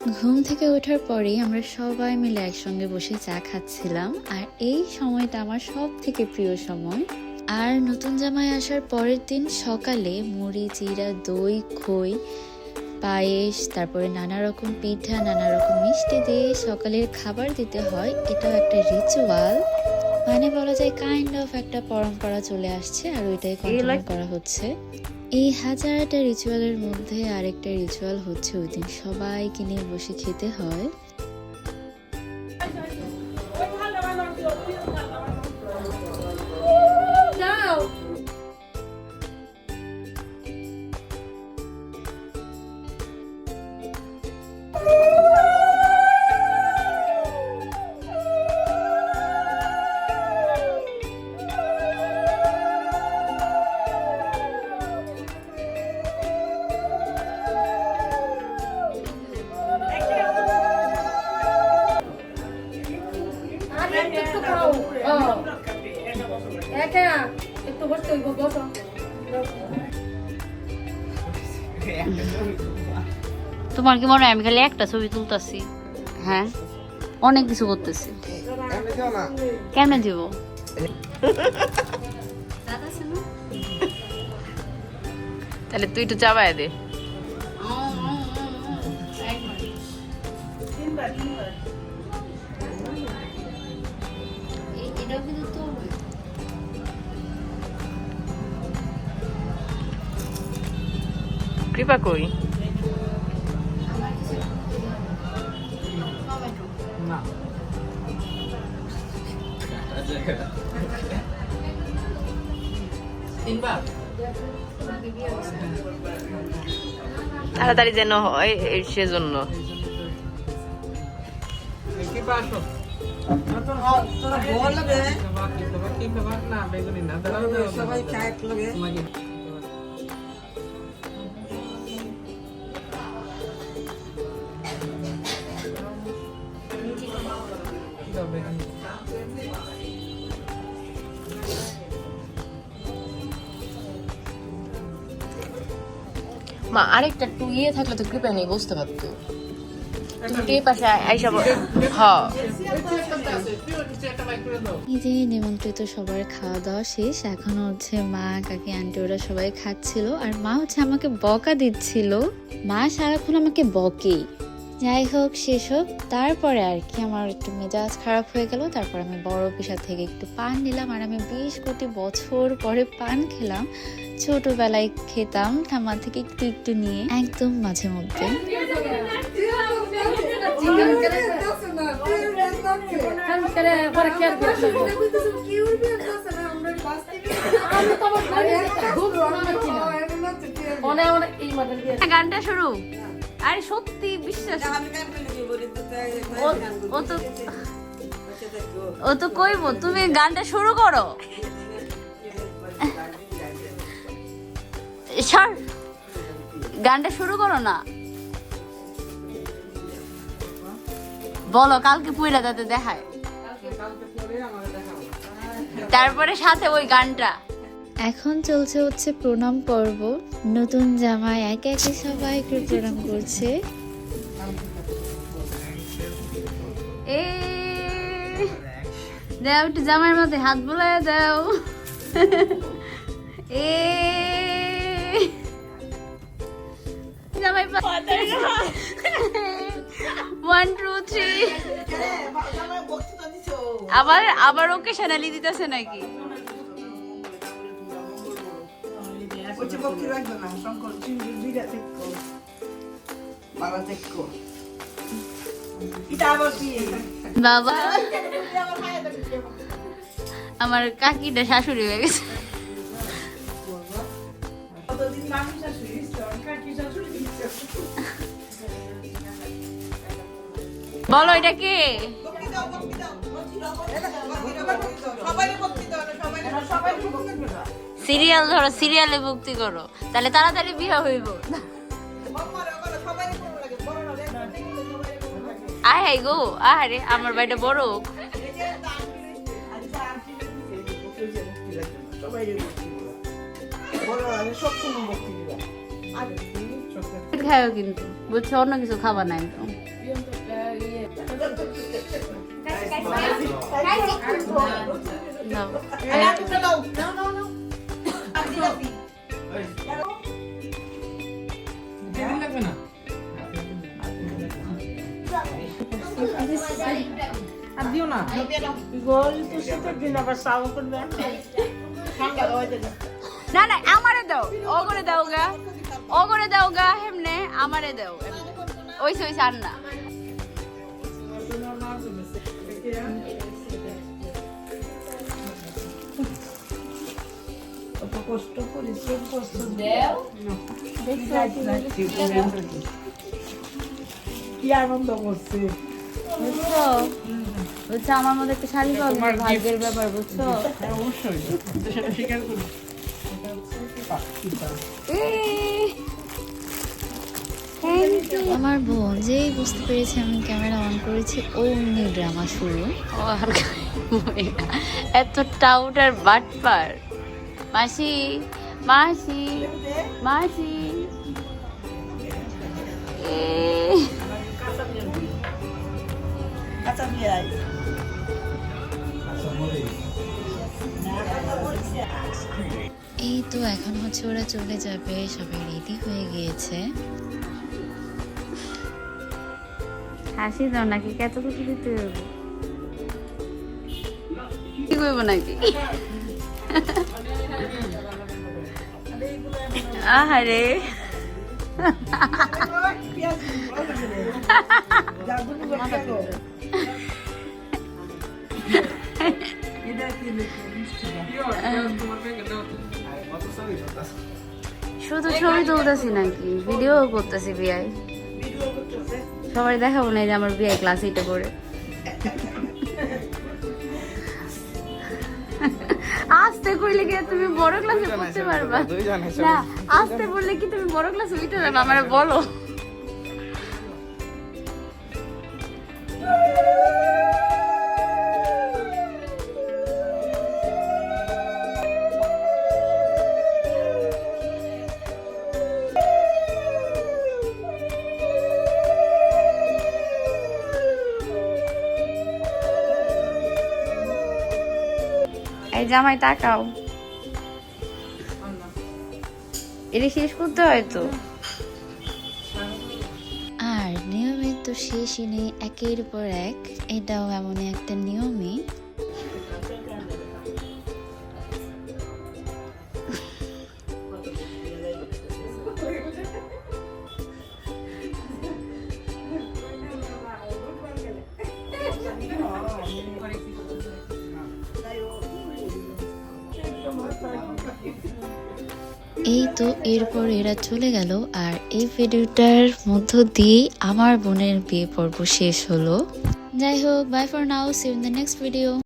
ঘুম থেকে ওঠার পরেই আমরা সবাই মিলে একসঙ্গে বসে চা খাচ্ছিলাম, আর এই সময়টা আমার সব থেকে প্রিয় সময়। আর নতুন জামাই আসার পরের দিন সকালে মুড়ি, চিড়া, দই, খই, পায়েস, তারপরে নানা রকম পিঠা, নানা রকম মিষ্টি দিয়ে সকালের খাবার দিতে হয়। এটাও একটা রিচুয়াল, মানে বলা যায় কাইন্ড অফ একটা পরম্পরা চলে আসছে, আর ওইটাই কন্টিনিউ করা হচ্ছে। এই হাজারটা রিচুয়ালের মধ্যে আরেকটা রিচুয়াল হচ্ছে ওই দিন সবাইকে নিয়ে বসে খেতে হয়। তোমার কি মনে হয় আমি খালি একটা ছবি তুলতেছি? হ্যাঁ, অনেক কিছু করতেছি। কেমনে দিব? তাহলে তুই একটু চাবায় দে। কৃপা কই? তাড়াতাড়ি যেন হয় সেজন্য। মা আরেকটা একটু ইয়ে থাকলে তো কৃপা নেই বুঝতে পারতো। এই যে নিমন্ত্রিত সবার খাওয়া দাওয়া শেষ, এখন হচ্ছে মা, কাকি, আন্টি ওরা সবাই খাচ্ছিল, আর মা হচ্ছে আমাকে বকা দিচ্ছিল। মা সারাক্ষণ আমাকে বকেই। যাই হোক, শেষ হোক, তারপরে আর কি আমার একটু মেজাজ খারাপ হয়ে গেল। তারপর আমি বড় পিসা থেকে একটু পান নিলাম, আর আমি 20 কোটি বছর পরে পান খেলাম। ছোটবেলায় খেতাম ঠাম্মা থেকে একটু একটু নিয়ে, একদম মাঝে মধ্যে। গানটা শুরু। আরে সত্যি বিশ্বাস, ও তো কইবো, তুমি গানটা শুরু করো। সর, গানটা শুরু করো না। বলো কালকে পুইরা যাতে দেখায়, তারপরে সাথে ওই গানটা। এখন চলছে হচ্ছে প্রণাম পর্ব। নতুন জামাই একে একে সবাইকে প্রণাম করছে। দাও একটু জামাইয়ের মধ্যে হাত বুলাইয়া দাও। জামাই 1 2 3 আবার ওকে সোনালি দিতেছে নাকি? বাবা আমার কাকিটা শাশুড়ি হয়ে গেছে। বলো এটা কে? সিরিয়াল ধরো, সিরিয়ালে ভক্তি করো, তাহলে তাড়াতাড়ি বিয়ে হইব। আয় গো, আরে আমার বাড়িটা বড়। খাও কিন্তু বুঝছো, অন্য কিছু খাবার নাই। আর দিও না গোল তো শীতের দিন আবার সাউ করবে ঠান্ডা হয়ে যাবে না না আমারে দাও ও করে দাও গা হেমনে আমারে দাও ওইসে আর না কত কষ্ট পরিশ্রম কষ্ট কি আনন্দ করছে বুঝছো বুঝছো আমার মধ্যে একটা শাড়ি পাবো ভাগ্যের ব্যাপার বুঝছো অবশ্যই সেটা স্বীকার করি আমার বোন যেই বুঝতে পেরেছে আমি ক্যামেরা অন করেছি অমনি ড্রামা শুরু। এত টাউটার বাটপার মাসি মাসি মাসি আচ্ছা বিয়াই এই তো এখন হচ্ছে ওরা চলে যাবে, সবাই রেডি হয়ে গিয়েছে। হাসি দাও নাকি কত কিছু দিতে হবে কি করব নাকি আহারে শুধু ছবি তুলতেছি নাকি ভিডিও করতেছি বিয়াই সবাই দেখাবো না যে আমার বিয়ে ক্লাস 8 পড়ে আস্তে কইলে কি তুমি বড় ক্লাসে পড়তে পারবা না আস্তে বললে কি তুমি বড় ক্লাসে উঠতে যাবে আমারে বলো এই জামাই তাকাও এটা শেষ করতে হয় তো আর নিয়মের তো শেষই নেই, একের পর এক। এটাও এমনই একটা নিয়মই। এই তো এরপর এরা চলে গেল, আর এই ভিডিওটার মধ্য দিয়ে আমার বোনের বিয়ে পর্ব শেষ হলো। যাই হোক, bye for now, see you in the next video.